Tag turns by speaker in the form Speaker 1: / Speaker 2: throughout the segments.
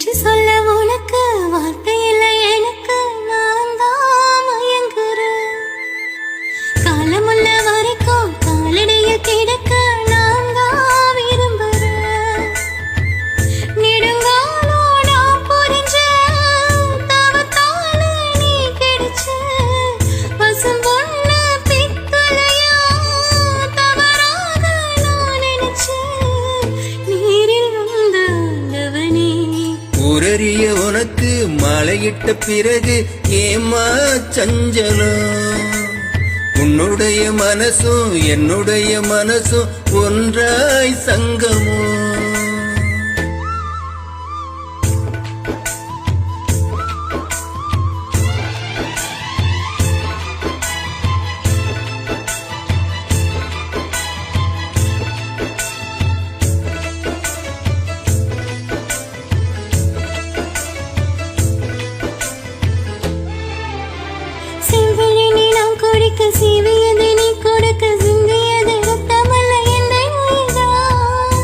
Speaker 1: நன்றி சொல்ல உனக்கு வார்த்தை இல்லை எனக்கு, நான் தான் மயங்குறேன். காலமுள்ள வரைக்கும் காலடியில் கிடக்க நான் தான் விரும்புறேன். நெடுங்காலம் நான் புரிஞ்ச தவத்தால நீ கிடைச்ச பசும் பொண்ணு பித்தளையா தவறாக நான் நினைச்சேன். நீரில் வந்த ஆண்டவனே,
Speaker 2: ஊரறிய உனக்கு மாலையிட்ட பிறகு ஏமா சஞ்சலம்? உன்னுடைய மனசும் என்னுடைய மனசும் ஒன்றாய் சங்கமோ?
Speaker 1: செவ்விழி நீ நான் குடிக்க சீவியதை நீ கொடுக்க சிந்தியது ரத்தமல்ல என்னை உயிர்தான்.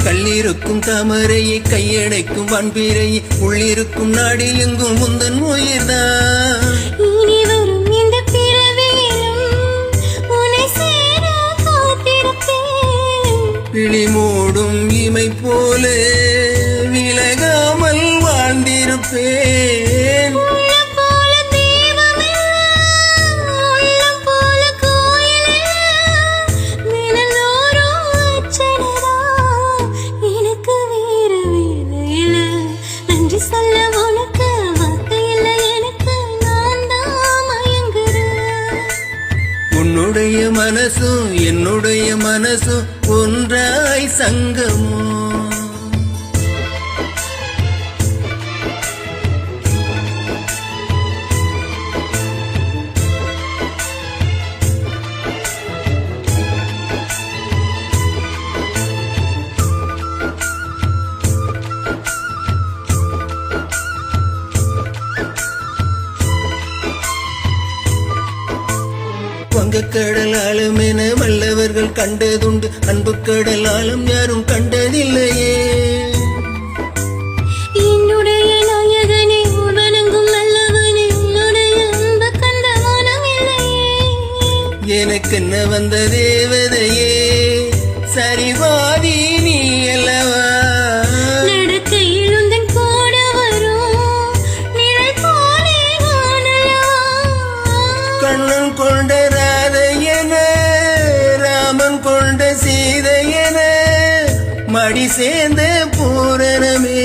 Speaker 2: கல்லிருக்கும் தாமரையை கையடைக்கும் வான்பிறையை உள்ளிருக்கும் நாடில் எங்கும் முந்தன் உயிர்தான்.
Speaker 1: இனி வரும் இந்த பிறவியிலும் உன்னை சேர காத்திருப்பேன்.
Speaker 2: விழி மூடும் இமை போல விலகாமல் வாழ்ந்திருப்பேன்.
Speaker 1: உள்ளம் போல தெய்வமில்லை, உள்ளம் போல கோயிலில்லை, தினந்தோறும் அர்ச்சனைதான், எனக்கு வேறு வேலையில்லை. நன்றி சொல்ல உனக்கு வார்த்தை இல்லை எனக்கு, நான் தான் மயங்குறேன்.
Speaker 2: உன்னுடைய மனசும் என்னுடைய மனசும் ஒன்றாய் சங்கமோ? வங்கக்கடல் ஆழம் என வல்லவர்கள் கண்டதுண்டு, அன்பு கடல் ஆழம் யாரும் கண்டதில்லையே.
Speaker 1: என்னுடைய நாயகனே வணங்கும் நல்லவனே, உன்னுடைய அன்பு கண்ட மனம் இல்லையே.
Speaker 2: எனக்கென்ன வந்த தேவதையே, சரிவாதி நீ அல்லவா?
Speaker 1: நடக்கையில் உந்தன் கூட வரும் நிழல் போலே நான் அல்லவா?
Speaker 2: கண்ணன் கொண்ட ராதையன ராமன் கொண்ட சீதையன மடி சேர்ந்த பூரணமே,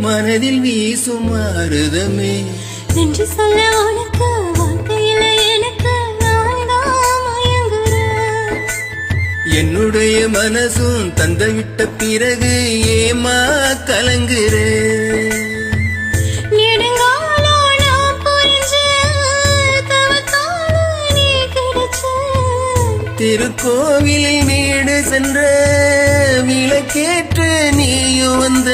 Speaker 2: மனதில் வீசும் மாறுதமே.
Speaker 1: நன்றி சொல்ல உனக்கு வார்த்தை இல்லை எனக்கு, நான் தான் மயங்குறேன்.
Speaker 2: என்னுடைய மனசும் தந்துவிட்ட பிறகு ஏமா கலங்குறேன்?
Speaker 1: நெடுங்காலம் நான் புரிஞ்ச தவத்தால நீ கிடைச்ச
Speaker 2: திருக்கோவிலில் வீடு சென்ற விளக்கேற்று நீயும் வந்த